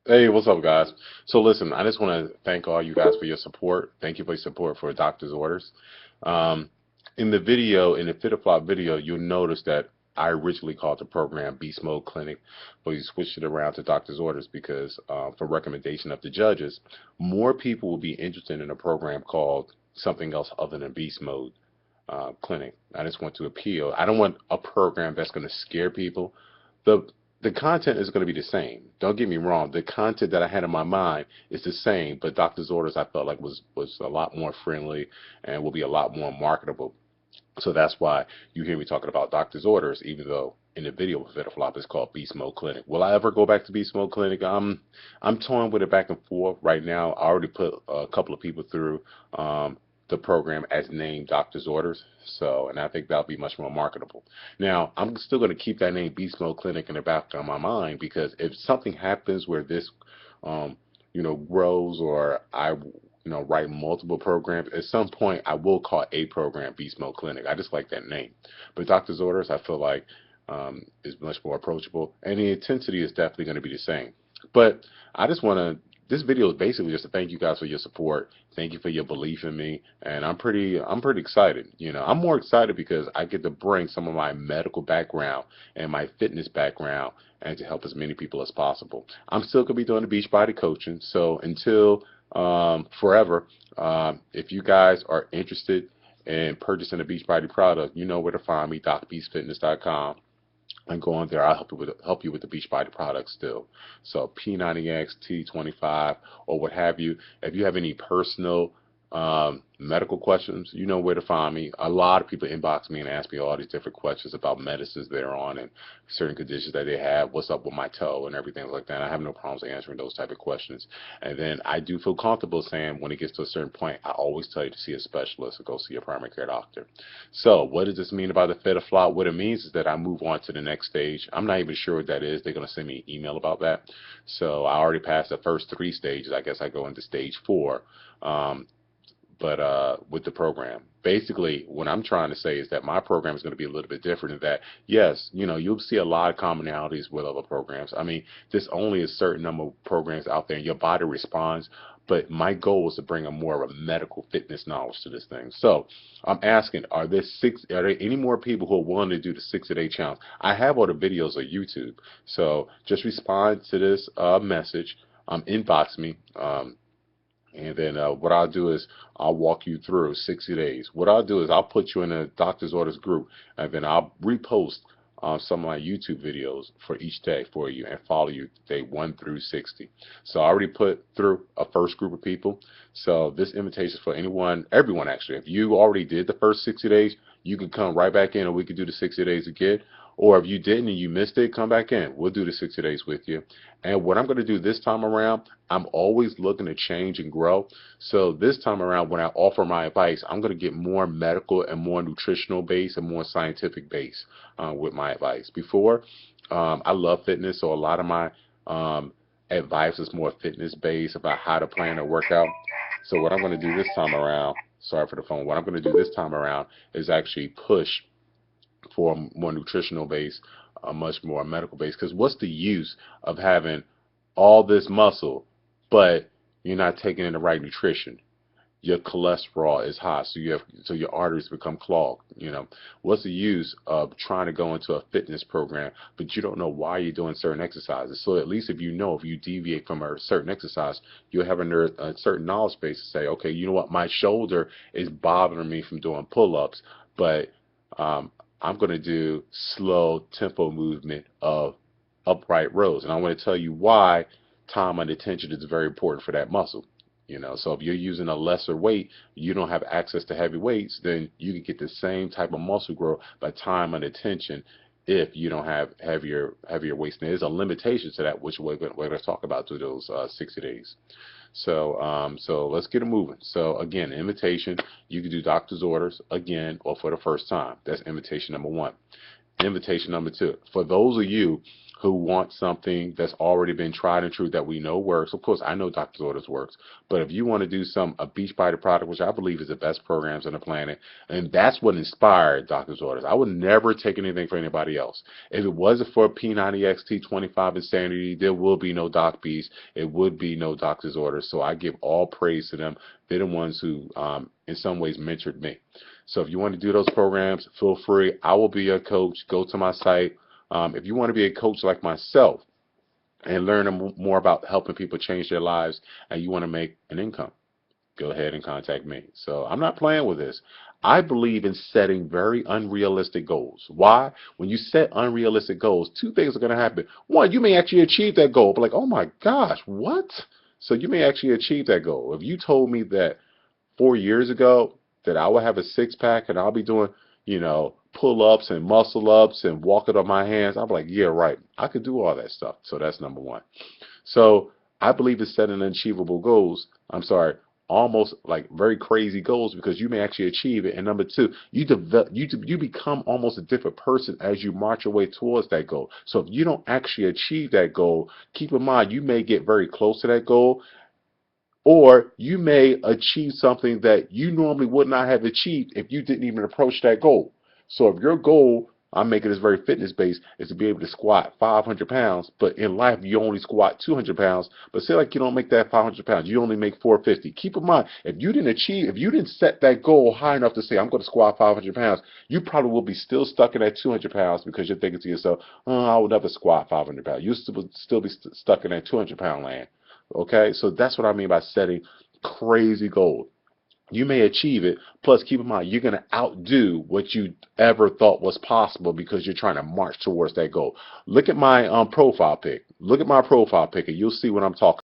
Hey, what's up, guys? So listen, I just want to thank all you guys for your support. Thank you for your support for Doctor's Orders. Um, in the video, in the Fit or Flop video, you'll notice that I originally called the program Beast Mode Clinic, but we switched it around to Doctor's Orders because, for recommendation of the judges, more people will be interested in a program called something else other than Beast Mode Clinic. I just want to appeal. I don't want a program that's going to scare people. The the content is going to be the same. Don't get me wrong. The content that I had in my mind is the same, but Doctor's Orders I felt like was a lot more friendly and will be a lot more marketable. So that's why you hear me talking about Doctor's Orders, even though in the video with Vitaflop it's called Beast Mode Clinic. Will I ever go back to Beast Mode Clinic? I'm torn with it back and forth right now. I already put a couple of people through the program as named Doctor's Orders. So, and I think that'll be much more marketable. Now, I'm still going to keep that name Beast Mode Clinic in the back of my mind because if something happens where this, um, grows or write multiple programs, at some point I will call a program Beast Mode Clinic. I just like that name. But Doctor's Orders, I feel like is much more approachable, and the intensity is definitely going to be the same. But I just want to. This video is basically just to thank you guys for your support. Thank you for your belief in me, and I'm pretty excited. I'm more excited because I get to bring some of my medical background and my fitness background, and to help as many people as possible. I'm still gonna be doing the beach body coaching, so until forever, if you guys are interested in purchasing a beach body product, you know where to find me, docbeachfitness.com, and go on there. I'll help you with the Beachbody products still. So P90X, T25, or what have you. If you have any personal medical questions, you know where to find me. A lot of people inbox me and ask me all these different questions about medicines they're on and certain conditions that they have. What's up with my toe and everything like that. I have no problems answering those type of questions. And then I do feel comfortable saying when it gets to a certain point, I always tell you to see a specialist or go see a primary care doctor. So what does this mean about the fit or flop? What it means is that I move on to the next stage. I'm not even sure what that is. They're going to send me an email about that. So I already passed the first three stages. I guess I go into stage four. But with the program. Basically, what I'm trying to say is that my program is going to be a little bit different in that, yes, you'll see a lot of commonalities with other programs. I mean, there's only a certain number of programs out there, and your body responds. But my goal is to bring a more of a medical fitness knowledge to this thing. So I'm asking, are there any more people who are willing to do the 60-day challenge? I have all the videos on YouTube. So just respond to this message, inbox me. And then what I'll do is I'll walk you through 60 days. What I'll do is I'll put you in a Doctor's Orders group, and then I'll repost some of my YouTube videos for each day for you and follow you day 1 through 60. So I already put through a first group of people. So this invitation is for anyone, everyone actually. If you already did the first 60 days, you can come right back in and we can do the 60 days again. Or if you didn't and you missed it, come back in. We'll do the 60 days with you. And what I'm going to do this time around, I'm always looking to change and grow. So this time around, when I offer my advice, I'm going to get more medical and more nutritional based and more scientific based with my advice. Before, I love fitness, so a lot of my advice is more fitness based about how to plan a workout. So what I'm going to do this time around, sorry for the phone, what I'm going to do this time around is actually push for a more nutritional base, a much more medical base. Because what's the use of having all this muscle, but you're not taking in the right nutrition? Your cholesterol is high, so your arteries become clogged. What's the use of trying to go into a fitness program, but you don't know why you're doing certain exercises? So at least if you deviate from a certain exercise, you'll have a certain knowledge base to say, okay, you know what, my shoulder is bothering me from doing pull-ups, but um, I'm going to do slow tempo movement of upright rows, and I want to tell you why time under tension is very important for that muscle. So if you're using a lesser weight, you don't have access to heavy weights, then you can get the same type of muscle growth by time under tension if you don't have heavier weights. And there's a limitation to that, which we're going to talk about through those 60 days. So let's get it moving. So again, invitation, you can do Doctor's Orders again or for the first time. That's invitation number one. Invitation number two, for those of you who want something that's already been tried and true that we know works. Of course, I know Doctor's Orders works, but if you want to do a Beachbody product, which I believe is the best programs on the planet, and that's what inspired Doctor's Orders. I would never take anything for anybody else. If it wasn't for P90XT 25 Insanity, there will be no Doc Beast. It would be no Doctor's Orders. So I give all praise to them. They're the ones who, in some ways, mentored me. So if you want to do those programs, feel free. I will be your coach. Go to my site. If you want to be a coach like myself and learn more about helping people change their lives and you want to make an income, go ahead and contact me. So I'm not playing with this. I believe in setting very unrealistic goals. Why? When you set unrealistic goals, two things are going to happen. One, you may actually achieve that goal, but like, oh my gosh, what? So you may actually achieve that goal. If you told me that 4 years ago that I would have a six-pack and I'll be doing, pull-ups and muscle-ups and walking on my hands, I'm like, yeah, right. I could do all that stuff. So that's number one. So I believe in setting unachievable goals. Almost like very crazy goals because you may actually achieve it. And number two, you become almost a different person as you march your way towards that goal. So if you don't actually achieve that goal, keep in mind you may get very close to that goal, or you may achieve something that you normally would not have achieved if you didn't even approach that goal. So if your goal, I'm making this very fitness-based, is to be able to squat 500 pounds, but in life you only squat 200 pounds, but say like you don't make that 500 pounds, you only make 450. Keep in mind, if you didn't set that goal high enough to say, I'm going to squat 500 pounds, you probably will be still stuck in that 200 pounds because you're thinking to yourself, oh, I would never squat 500 pounds. You'll still be stuck in that 200-pound land. Okay, so that's what I mean by setting crazy goals. You may achieve it, plus keep in mind, you're going to outdo what you ever thought was possible because you're trying to march towards that goal. Look at my profile pic. Look at my profile pic and you'll see what I'm talking about.